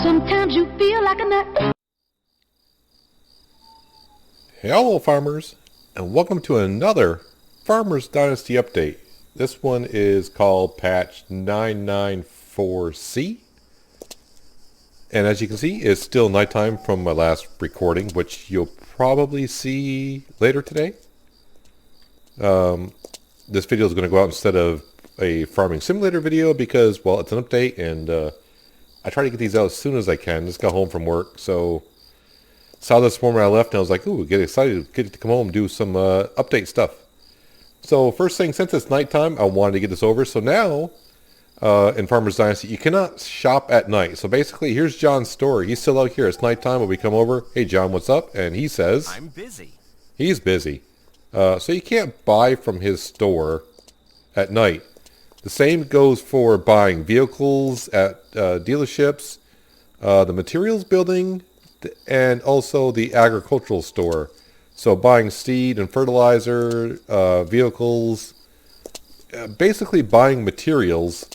Sometimes you feel like a nut. Hello farmers, and welcome to another Farmers Dynasty update. This one is called patch 994C. And as you can see, it's still nighttime from my last recording, which you'll probably see later today. This video is going to go out instead of a farming simulator video because, well, it's an update, and I try to get these out as soon as I can. Just got home from work, so saw this morning when I left, and I was like, ooh, get excited, get to come home and do some update stuff. So first thing, since it's nighttime, I wanted to get this over. So now, in Farmers Dynasty, you cannot shop at night. So basically, here's John's store. He's still out here. It's nighttime when we come over. Hey, John, what's up? And he says, I'm busy. He's busy. So you can't buy from his store at night. The same goes for buying vehicles at dealerships, the materials building, and also the agricultural store. So buying seed and fertilizer, vehicles, basically buying materials.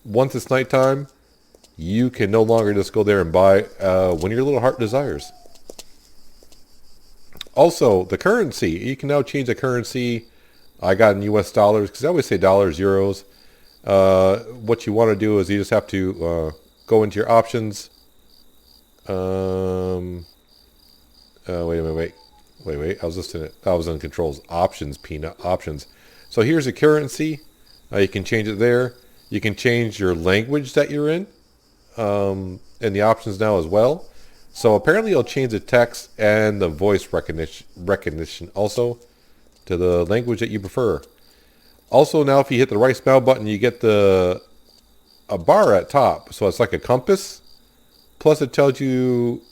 Once it's nighttime, you can no longer just go there and buy when your little heart desires. Also, the currency. You can now change the currency. I got in US dollars because I always say dollars, euros. What you want to do is you just have to go into your options. Wait a minute, wait. I was listening. I was in controls. Options, peanut options. So here's the currency. You can change it there. You can change your language that you're in the options now as well. So apparently it'll change the text and the voice recognition also to the language that you prefer. Also now if you hit the right smile button, you get a bar at top. So it's like a compass. Plus it tells you,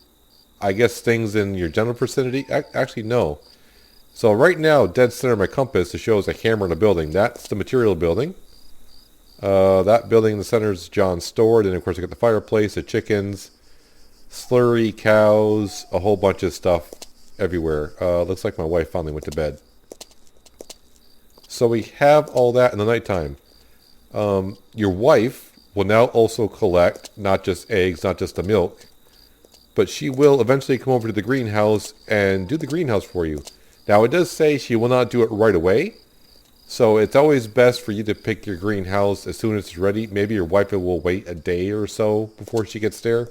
I guess, things in your general vicinity. Actually, no. So right now, dead center of my compass, it shows a hammer in a building. That's the material building. That building in the center is John's store. Then, of course, I got the fireplace, the chickens, slurry, cows, a whole bunch of stuff everywhere. Looks like my wife finally went to bed. So we have all that in the nighttime. Your wife will now also collect not just eggs, not just the milk, but she will eventually come over to the greenhouse and do the greenhouse for you. Now, it does say she will not do it right away. So it's always best for you to pick your greenhouse as soon as it's ready. Maybe your wife will wait a day or so before she gets there.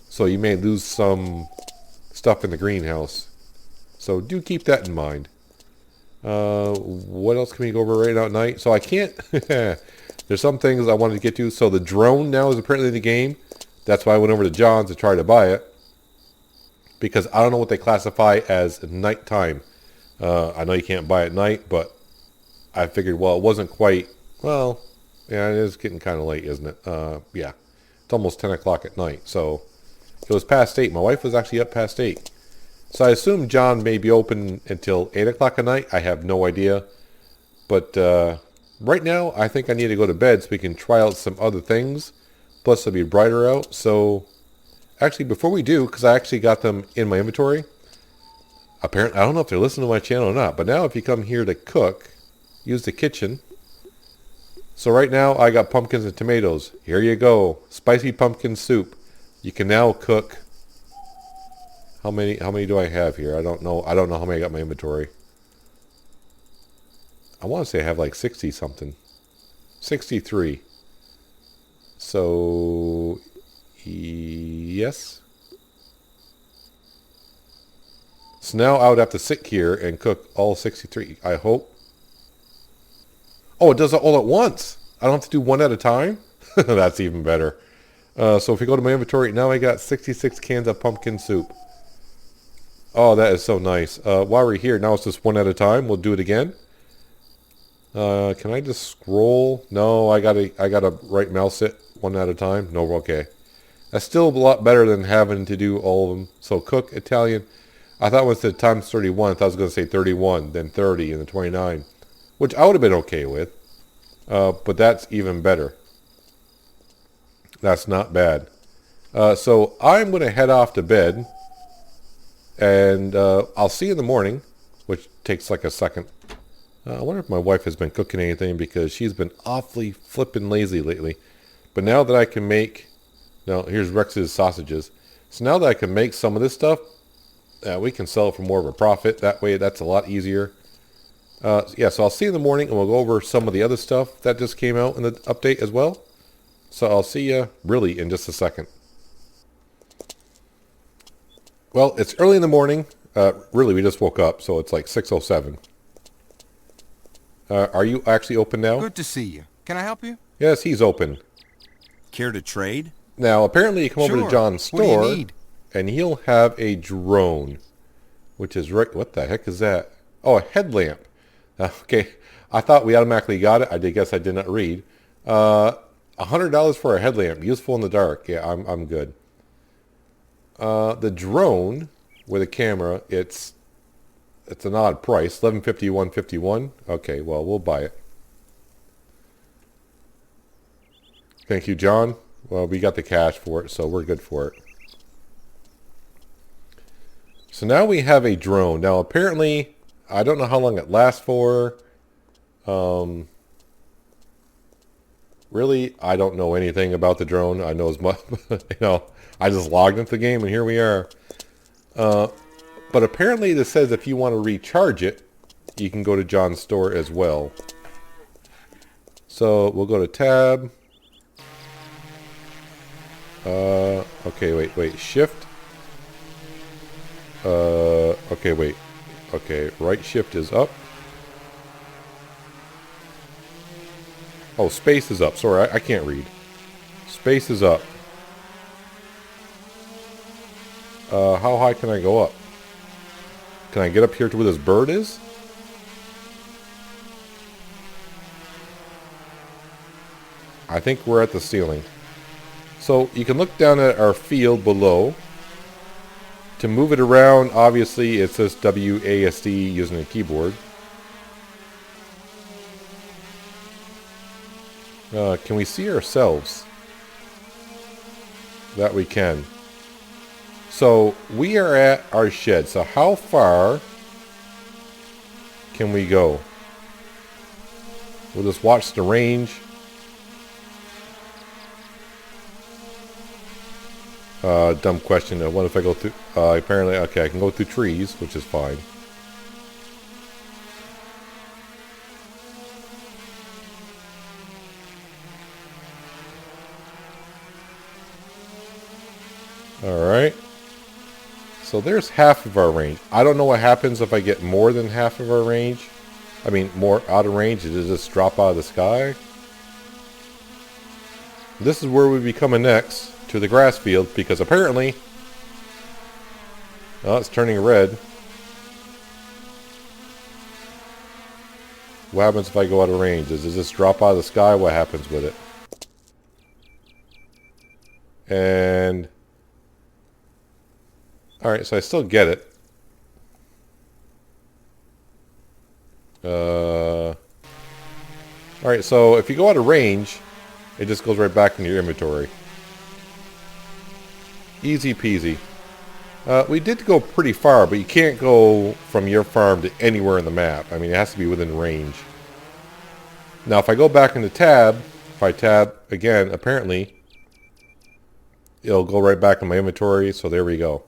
So you may lose some stuff in the greenhouse. So do keep that in mind. What else can we go over right now at night? So I can't... There's some things I wanted to get to. So the drone now is apparently in the game. That's why I went over to John's to try to buy it. Because I don't know what they classify as nighttime. I know you can't buy at night, but I figured, well, it wasn't quite... Well, yeah, it is getting kind of late, isn't it? Yeah. It's almost 10 o'clock at night. So it was past 8. My wife was actually up past 8. So I assume John may be open until 8 o'clock at night. I have no idea. But right now, I think I need to go to bed so we can try out some other things. Plus, it'll be brighter out. So, actually, before we do, because I actually got them in my inventory. Apparently, I don't know if they're listening to my channel or not. But now, if you come here to cook, use the kitchen. So right now, I got pumpkins and tomatoes. Here you go. Spicy pumpkin soup. You can now cook... How many do I have here? I don't know how many I got in my inventory. I want to say I have like 60 something. 63. So, yes. So now I would have to sit here and cook all 63, I hope. Oh, it does it all at once. I don't have to do one at a time? That's even better. So if we go to my inventory, now I got 66 cans of pumpkin soup. Oh, that is so nice. While we're here, now it's just one at a time. We'll do it again. Can I just scroll? No, I gotta right mouse it one at a time. No, okay. That's still a lot better than having to do all of them. So cook Italian. I thought once the times 31, I thought I was going to say 31, then 30, and then 29. Which I would have been okay with. But that's even better. That's not bad. So I'm going to head off to bed. And I'll see you in the morning, which takes like a second. I wonder if my wife has been cooking anything because she's been awfully flippin' lazy lately. But now that I can make No, here's Rex's sausages. So now that I can make some of this stuff, we can sell it for more of a profit. That way, that's a lot easier. Yeah, so I'll see you in the morning, and we'll go over some of the other stuff that just came out in the update as well. So I'll see you really in just a second. Well, it's early in the morning. Really, we just woke up, so it's like 6:07. Are you actually open now? Good to see you. Can I help you? Yes, he's open. Care to trade? Now, apparently you come over to Sure. John's What do you store, need? and he'll have a drone, which is right... What the heck is that? Oh, a headlamp. Okay, I thought we automatically got it. I guess I did not read. $100 for a headlamp, useful in the dark. Yeah, I'm good. The drone with a camera, it's an odd price, $11.50, $151. Okay, well, we'll buy it. Thank you, John. Well, we got the cash for it, so we're good for it. So now we have a drone. Now, apparently, I don't know how long it lasts for. Really, I don't know anything about the drone. I know as much, I just logged into the game and here we are. But apparently this says if you want to recharge it, you can go to John's store as well. So we'll go to tab. Okay, wait, shift. Okay, wait. Okay, right shift is up. Oh, space is up. Sorry, I can't read. Space is up. How high can I go up? Can I get up here to where this bird is? I think we're at the ceiling. So you can look down at our field below. To move it around, obviously it says WASD using a keyboard. Can we see ourselves? That we can. So we are at our shed. So how far can we go? We'll just watch the range. Dumb question. What if I go through... apparently, okay, I can go through trees, which is fine. Alright. So there's half of our range. I don't know what happens if I get more than half of our range. I mean, more out of range. Does it just drop out of the sky? This is where we'll be coming next. To the grass field. Because apparently... Oh, it's turning red. What happens if I go out of range? Does it just drop out of the sky? What happens with it? And... Alright, so I still get it. Alright, so if you go out of range, it just goes right back into your inventory. Easy peasy. We did go pretty far, but you can't go from your farm to anywhere in the map. I mean, it has to be within range. Now, if I go back into tab, if I tab again, apparently, it'll go right back in my inventory, so there we go.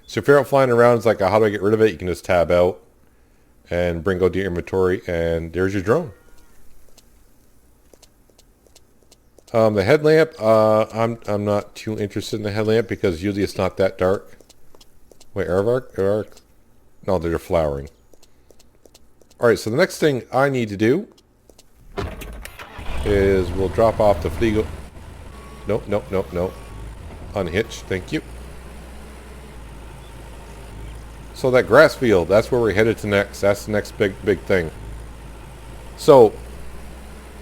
So if you're out flying around, it's like, how do I get rid of it? You can just tab out and go to your inventory, and there's your drone. The headlamp, I'm not too interested in the headlamp because usually it's not that dark. Wait, airarc? No, they're flowering. Alright, so the next thing I need to do is we'll drop off the Fliego. No. Unhitch, thank you. So that grass field, that's where we're headed to next. That's the next big thing. So,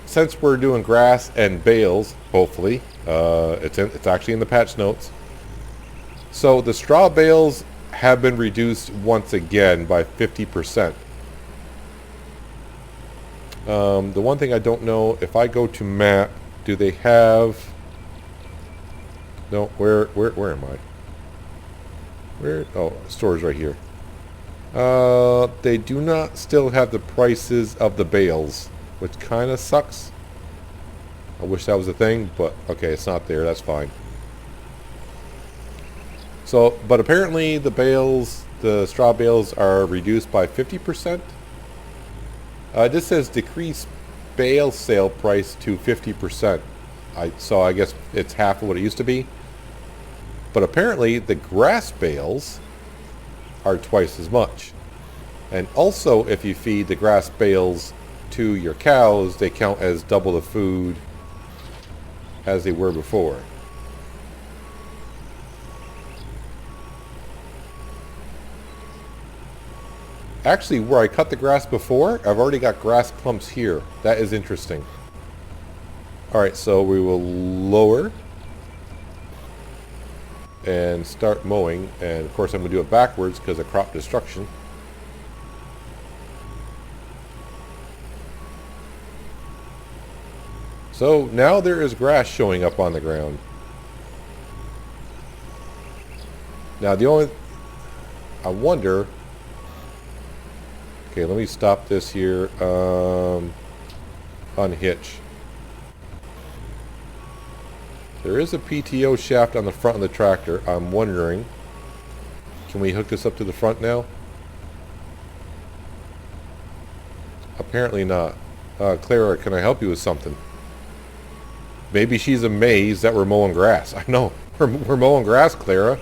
since we're doing grass and bales, hopefully, it's actually in the patch notes. So the straw bales have been reduced once again by 50%. The one thing I don't know, if I go to map, do they have... No, where am I? Oh, store's right here. They do not still have the prices of the bales, which kind of sucks. I wish that was a thing, but okay, it's not there. That's fine. So, but apparently the bales, the straw bales are reduced by 50%. This says decrease bale sale price to 50%. So I guess it's half of what it used to be. But apparently the grass bales are twice as much. And also if you feed the grass bales to your cows, they count as double the food as they were before. Actually, where I cut the grass before, I've already got grass clumps here. That is interesting. Alright, so we will lower and start mowing. And of course I'm going to do it backwards because of crop destruction. So now there is grass showing up on the ground. Now I wonder... Okay, let me stop this here. Unhitch. There is a PTO shaft on the front of the tractor. I'm wondering, can we hook this up to the front now? Apparently not. Clara, can I help you with something? Maybe she's amazed that we're mowing grass. I know. We're mowing grass, Clara.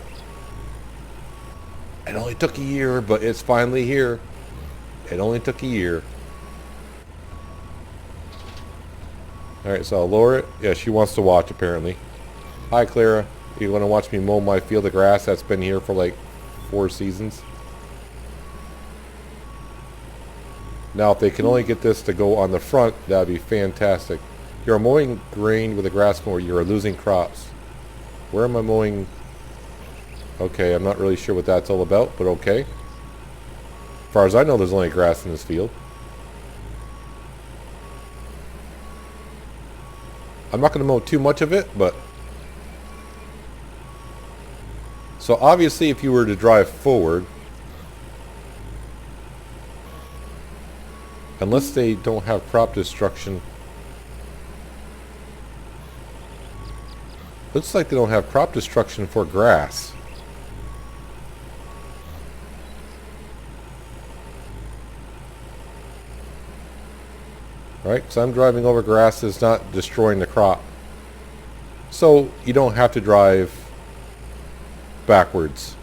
It only took a year, but it's finally here. It only took a year. Alright, so I'll lower it. Yeah, she wants to watch, apparently. Hi, Clara. You want to watch me mow my field of grass that's been here for like 4 seasons? Now, if they can only get this to go on the front, that'd be fantastic. You're mowing grain with a grass mower. You're losing crops. Where am I mowing? Okay, I'm not really sure what that's all about, but okay. As far as I know, there's only grass in this field. I'm not going to mow too much of it, but... So obviously, if you were to drive forward, unless they don't have crop destruction... Looks like they don't have crop destruction for grass. Right? So I'm driving over grass that's not destroying the crop. So you don't have to drive backwards.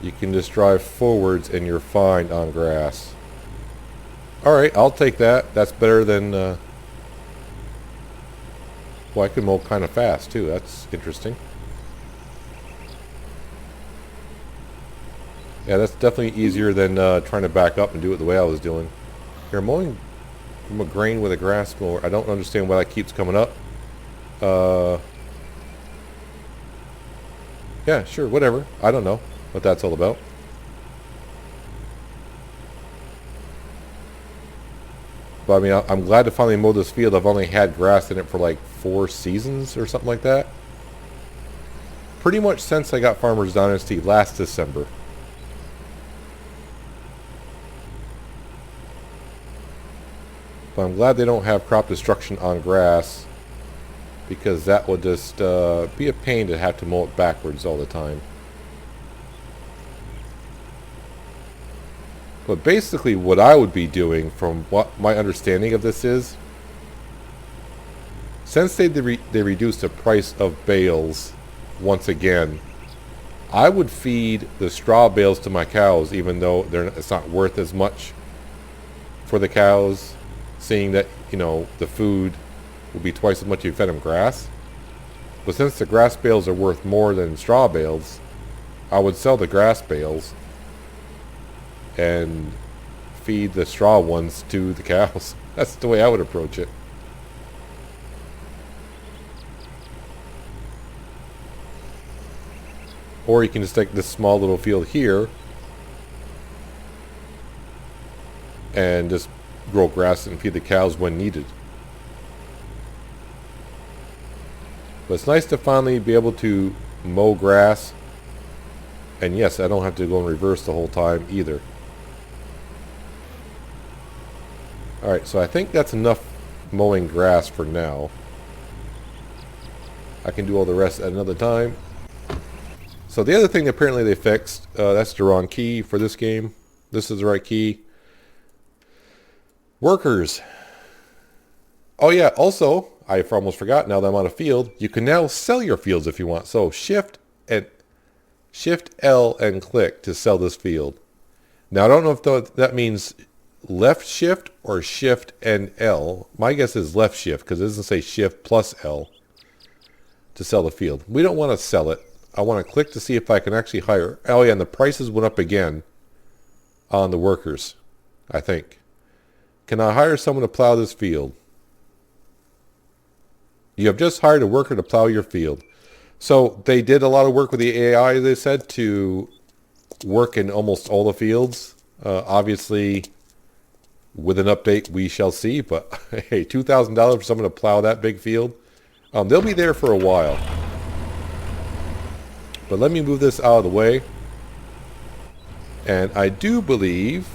You can just drive forwards and you're fine on grass. Alright, I'll take that. That's better than... Well, I can mow kind of fast too. That's interesting. Yeah, that's definitely easier than trying to back up and do it the way I was doing. Here, mowing grain with a grass mower. I don't understand why that keeps coming up. Yeah, sure, whatever. I don't know what that's all about. But I mean, I'm glad to finally mow this field. I've only had grass in it for like 4 seasons or something like that. Pretty much since I got Farmer's Dynasty last December. But I'm glad they don't have crop destruction on grass, because that would just be a pain to have to mow it backwards all the time. But basically what I would be doing, from what my understanding of this is, since they reduced the price of bales once again, I would feed the straw bales to my cows, even though it's not worth as much for the cows, seeing that, you know, the food will be twice as much if you fed them grass. But since the grass bales are worth more than straw bales, I would sell the grass bales and feed the straw ones to the cows. That's the way I would approach it. Or you can just take this small little field here and just grow grass and feed the cows when needed. But it's nice to finally be able to mow grass. And yes, I don't have to go in reverse the whole time either. Alright, so I think that's enough mowing grass for now. I can do all the rest at another time. So the other thing apparently they fixed, that's the wrong key for this game. This is the right key. Workers. Oh yeah, also, I almost forgot, now that I'm on a field, you can now sell your fields if you want. So Shift L and click to sell this field. Now I don't know if that means left shift or Shift and L. My guess is left shift because it doesn't say Shift plus L to sell the field. We don't want to sell it. I want to click to see if I can actually hire. Oh yeah, and the prices went up again on the workers, I think. Can I hire someone to plow this field? You have just hired a worker to plow your field. So they did a lot of work with the AI, they said, to work in almost all the fields. Obviously, with an update, we shall see. But hey, $2,000 for someone to plow that big field. They'll be there for a while. But let me move this out of the way. And I do believe...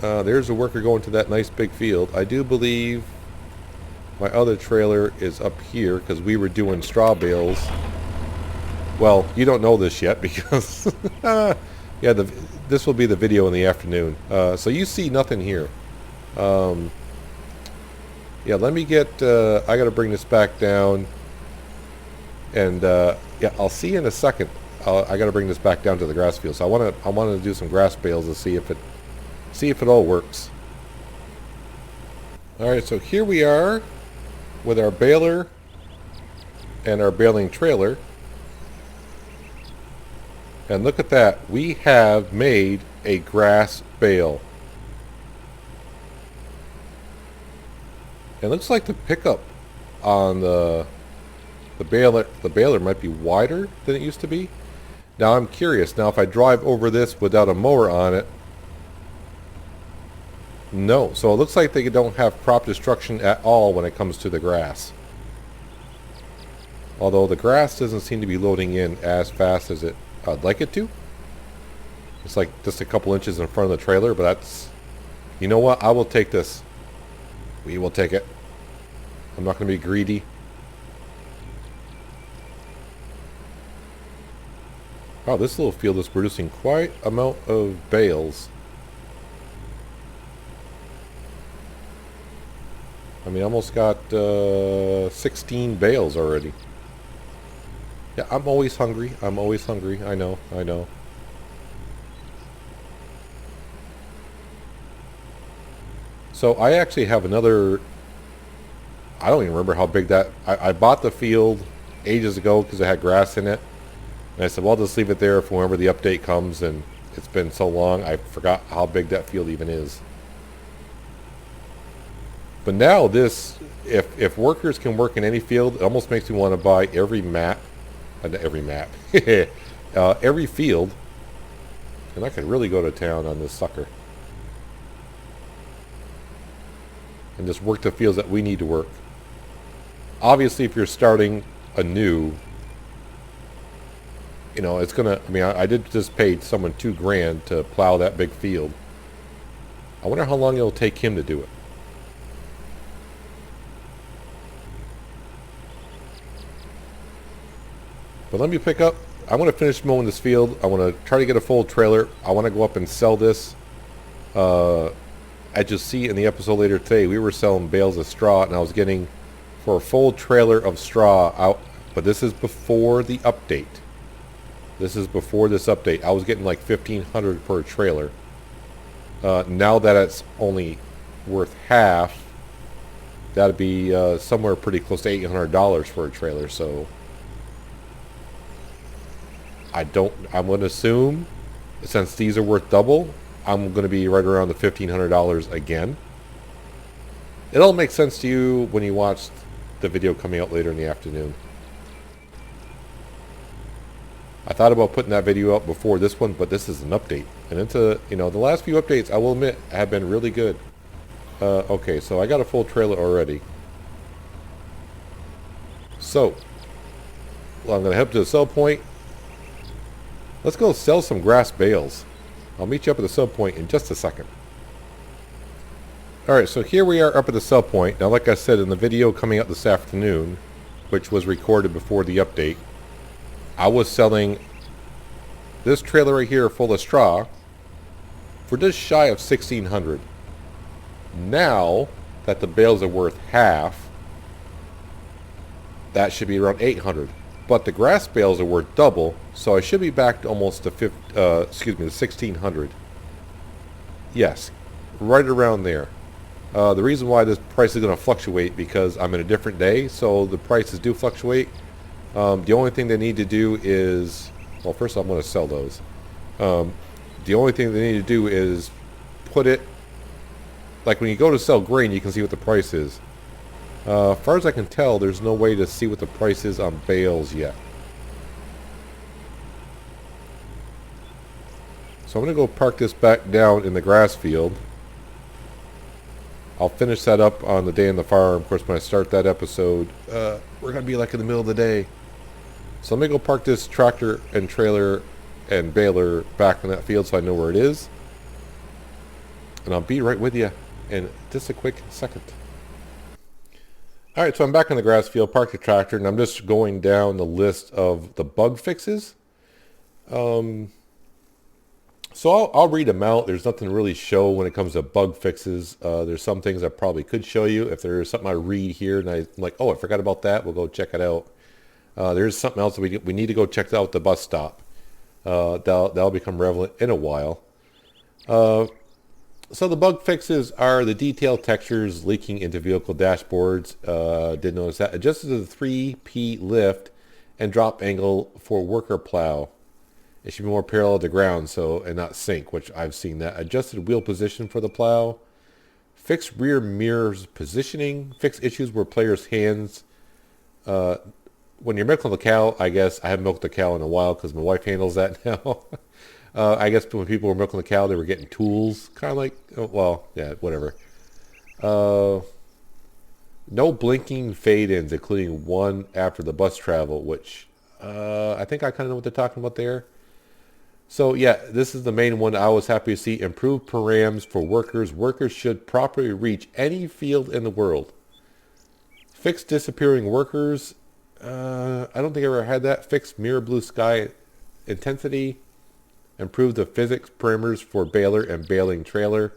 there's a worker going to that nice big field. I do believe my other trailer is up here because we were doing straw bales. Well, you don't know this yet because yeah, this will be the video in the afternoon. So you see nothing here. Yeah, let me get. I got to bring this back down, and yeah, I'll see you in a second. I got to bring this back down to the grass field. So I want to do some grass bales to see if it all works. All right, so here we are with our baler and our baling trailer. And look at that. We have made a grass bale. It looks like the pickup on the baler might be wider than it used to be. Now I'm curious. Now if I drive over this without a mower on it, no. So it looks like they don't have crop destruction at all when it comes to the grass. Although the grass doesn't seem to be loading in as fast as I'd like it to. It's like just a couple inches in front of the trailer, but that's... You know what? I will take this. We will take it. I'm not going to be greedy. Wow, this little field is producing quite an amount of bales. I mean, almost got 16 bales already. Yeah, I'm always hungry. I'm always hungry. I know. I know. So I actually have another... I don't even remember how big that... I bought the field ages ago because it had grass in it. And I said, well, I'll just leave it there for whenever the update comes. And it's been so long, I forgot how big that field even is. But now this, if workers can work in any field, it almost makes me want to buy every map. Every map. Every field. And I could really go to town on this sucker. And just work the fields that we need to work. Obviously, if you're starting anew, you know, it's going to... I mean, I did just pay someone $2,000 to plow that big field. I wonder how long it'll take him to do it. But let me pick up. I want to finish mowing this field. I want to try to get a full trailer. I want to go up and sell this. As you'll see in the episode later today, we were selling bales of straw, and I was getting for a full trailer of straw out. But this is before the update. This is before this update. I was getting like $1,500 per trailer. Now that it's only worth half, that'd be somewhere pretty close to $800 for a trailer. So I'm going to assume, since these are worth double, I'm going to be right around the $1,500 again. It'll make sense to you when you watch the video coming out later in the afternoon. I thought about putting that video up before this one, but this is an update. And it's a, you know, the last few updates, I will admit, have been really good. Okay, so I got a full trailer already. So, well, I'm going to head up to the sell point. Let's go sell some grass bales. I'll meet you up at the sell point in just a second. Alright, so here we are up at the sell point. Now, like I said in the video coming out this afternoon, which was recorded before the update, I was selling this trailer right here full of straw for just shy of 1,600. Now that the bales are worth half, that should be around 800. But the grass bales are worth double, so I should be back to almost the 1,600. Yes, right around there. The reason why this price is going to fluctuate because I'm in a different day, so the prices do fluctuate. The only thing they need to do is, well, first I'm going to sell those. The only thing they need to do is put it, like when you go to sell grain, you can see what the price is. As far as I can tell, there's no way to see what the price is on bales yet. So I'm going to go park this back down in the grass field. I'll finish that up on the day in the farm. Of course, when I start that episode, we're going to be like in the middle of the day. So let me go park this tractor and trailer and baler back in that field so I know where it is. And I'll be right with you in just a quick second. Alright, so I'm back in the grass field, parked the tractor, and I'm just going down the list of the bug fixes. So I'll read them out. There's nothing to really show when it comes to bug fixes. There's some things I probably could show you. If there's something I read here and I'm like, oh, I forgot about that, we'll go check it out. There's something else that we need to go check out at the bus stop. That'll become relevant in a while. So the bug fixes are the detailed textures leaking into vehicle dashboards. Did notice that. Adjusted to the 3P lift and drop angle for worker plow. It should be more parallel to ground and not sink, which I've seen that. Adjusted wheel position for the plow. Fixed rear mirrors positioning. Fixed issues where players' hands... when you're milking the cow, I guess, I haven't milked the cow in a while because my wife handles that now. I guess when people were milking the cow, they were getting tools. Kind of like, well, yeah, whatever. No blinking fade-ins, including one after the bus travel, which I think I kind of know what they're talking about there. So, yeah, this is the main one I was happy to see. Improved params for workers. Workers should properly reach any field in the world. Fixed disappearing workers. I don't think I ever had that. Fixed mirror blue sky intensity. Improve the physics parameters for baler and baling trailer.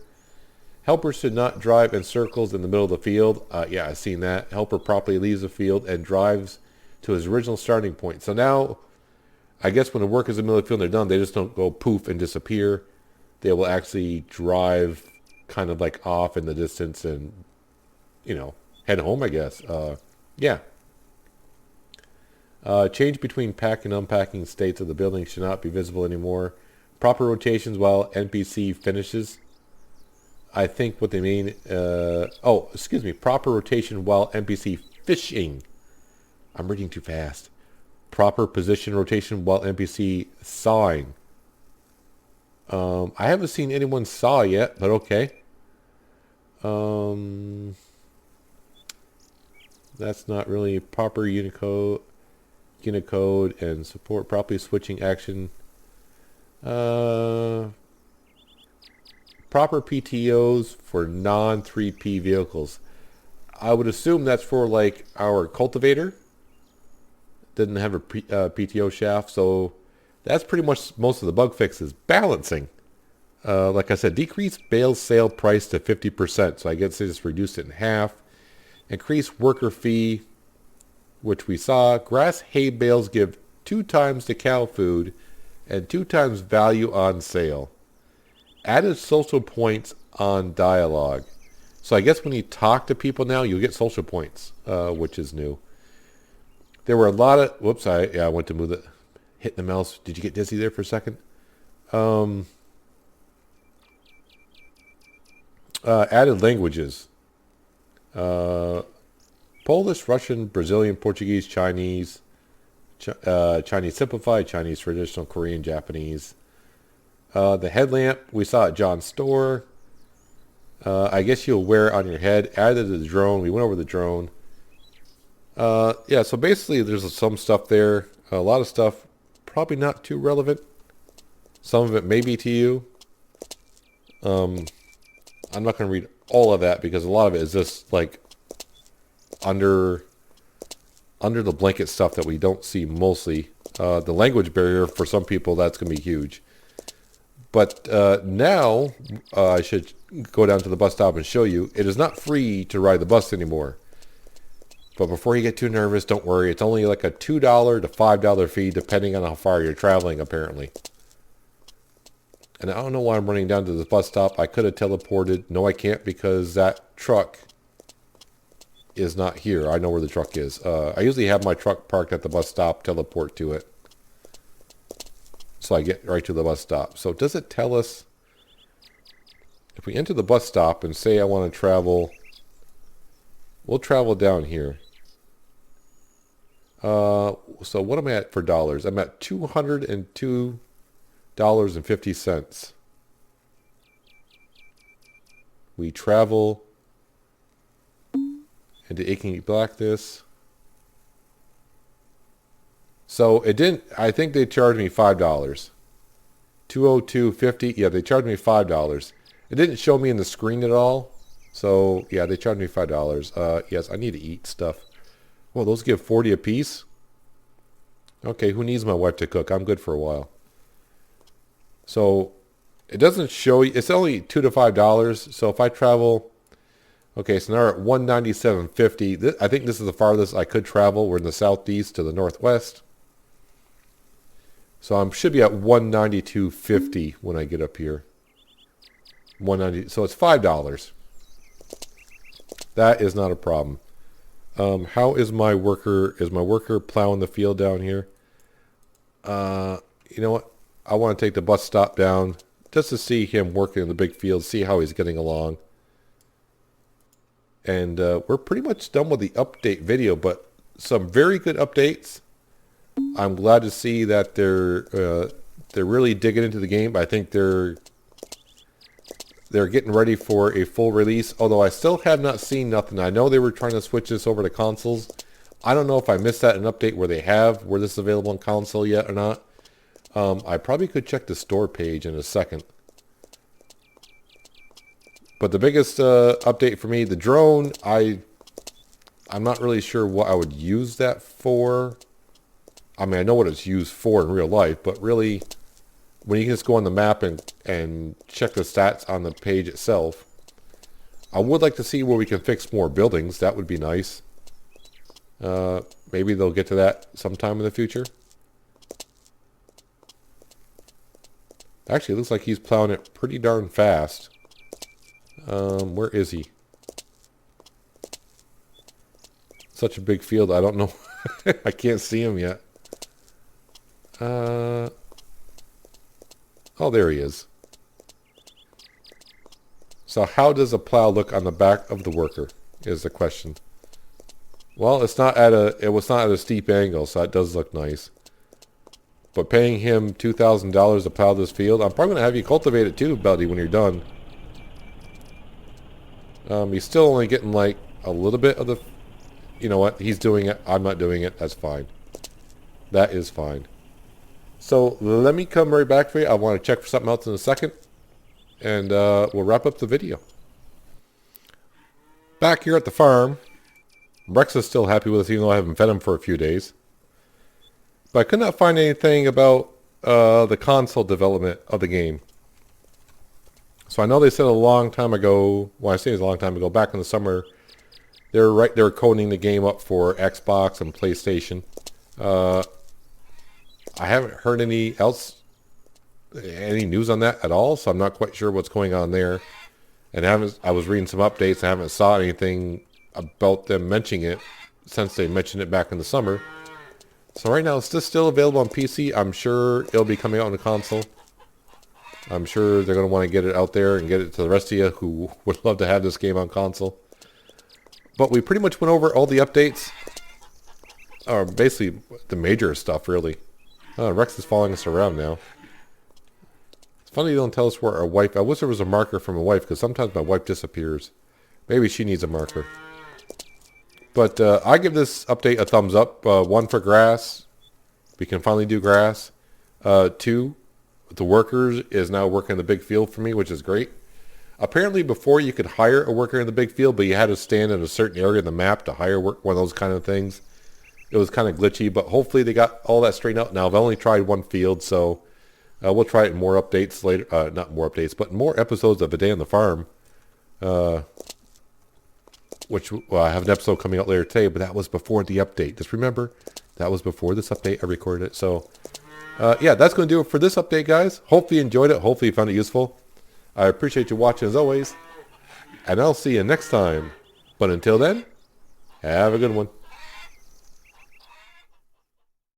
Helper should not drive in circles in the middle of the field. Yeah, I've seen that. Helper properly leaves the field and drives to his original starting point. So now, I guess when the workers in the middle of the field are done, they just don't go poof and disappear. They will actually drive kind of like off in the distance and, head home, I guess. Yeah. Change between pack and unpacking states of the building should not be visible anymore. Proper rotations while NPC finishes. I think what they mean... Proper rotation while NPC fishing. I'm reading too fast. Proper position rotation while NPC sawing. I haven't seen anyone saw yet, but okay. That's not really proper Unicode and support properly switching action. Proper PTOs for non-3P vehicles. I would assume that's for like our cultivator. Didn't have a PTO shaft, so that's pretty much most of the bug fixes. Balancing. Like I said, decrease bale sale price to 50%. So I guess they just reduced it in half. Increase worker fee, which we saw. Grass hay bales give 2 times the cow food and 2 times value on sale. Added social points on dialogue. So I guess when you talk to people now, you'll get social points, which is new. There were a lot of... Whoops, I went to move it. Hit the mouse. Did you get dizzy there for a second? Added languages. Polish, Russian, Brazilian, Portuguese, Chinese, Chinese simplified, Chinese traditional, Korean, Japanese. The headlamp we saw at John's store. I guess you'll wear it on your head. Added the drone. We went over the drone. Yeah, so basically there's some stuff there. A lot of stuff probably not too relevant. Some of it may be to you. I'm not going to read all of that because a lot of it is just like under under the blanket stuff that we don't see mostly. The language barrier, for some people, that's going to be huge. But now, I should go down to the bus stop and show you. It is not free to ride the bus anymore. But before you get too nervous, don't worry. It's only like a $2 to $5 fee, depending on how far you're traveling, apparently. And I don't know why I'm running down to the bus stop. I could have teleported. No, I can't, because that truck is not here. I know where the truck is. I usually have my truck parked at the bus stop, teleport to it. So I get right to the bus stop. So does it tell us, if we enter the bus stop and say I want to travel, we'll travel down here. So what am I at for dollars? I'm at $202.50. We travel into Aching Blackness. So it didn't, I think they charged me $5. $202.50. Yeah, they charged me $5. It didn't show me in the screen at all. So yeah, they charged me $5. Yes, I need to eat stuff. Well, those give 40 a piece. Okay, who needs my wife to cook? I'm good for a while. So it doesn't show you, it's only $2 to $5. So if I travel, okay, so now we're at $197.50. I think this is the farthest I could travel. We're in the southeast to the northwest. So I should be at $192.50 when I get up here. $190. So it's $5. That is not a problem. How is my worker? Is my worker plowing the field down here? You know what? I want to take the bus stop down just to see him working in the big field, see how he's getting along. And we're pretty much done with the update video, but some very good updates. I'm glad to see that they're really digging into the game. I think they're getting ready for a full release, although I still have not seen nothing. I know they were trying to switch this over to consoles. I don't know if I missed that in an update where this is available on console yet or not. I probably could check the store page in a second. But the biggest update for me, the drone, I'm not really sure what I would use that for. I mean, I know what it's used for in real life, but really, when you can just go on the map and check the stats on the page itself, I would like to see where we can fix more buildings. That would be nice. Maybe they'll get to that sometime in the future. Actually, it looks like he's plowing it pretty darn fast. Where is he? Such a big field, I don't know. I can't see him yet. Oh, there he is. So how does a plow look on the back of the worker is the question. Well, it was not at a steep angle, so it does look nice. But paying him $2,000 to plow this field, I'm probably going to have you cultivate it too, buddy, when you're done. He's still only getting like a little bit of the... You know what? He's doing it. I'm not doing it. That's fine. That is fine. So let me come right back for you. I want to check for something else in a second. And we'll wrap up the video. Back here at the farm. Rex is still happy with us even though I haven't fed him for a few days. But I could not find anything about the console development of the game. So I know they said a long time ago, well I say it's a long time ago, back in the summer, they were coding the game up for Xbox and PlayStation. I haven't heard any news on that at all, so I'm not quite sure what's going on there. And I was reading some updates, I haven't saw anything about them mentioning it since they mentioned it back in the summer. So right now it's just still available on PC. I'm sure it'll be coming out on the console. I'm sure they're going to want to get it out there and get it to the rest of you who would love to have this game on console. But we pretty much went over all the updates. Or basically the major stuff, really. Rex is following us around now. It's funny they don't tell us where our wife... I wish there was a marker from my wife, because sometimes my wife disappears. Maybe she needs a marker. But I give this update a thumbs up. 1 for grass. We can finally do grass. 2, the workers is now working in the big field for me, which is great. Apparently before you could hire a worker in the big field, but you had to stand in a certain area of the map to hire one of those kind of things. It was kind of glitchy, but hopefully they got all that straightened out. Now, I've only tried one field, so we'll try it in more updates later. Not more updates, but more episodes of A Day on the Farm. Which, well, I have an episode coming out later today, but that was before the update. Just remember, that was before this update. I recorded it. So, yeah, that's going to do it for this update, guys. Hopefully you enjoyed it. Hopefully you found it useful. I appreciate you watching as always. And I'll see you next time. But until then, have a good one.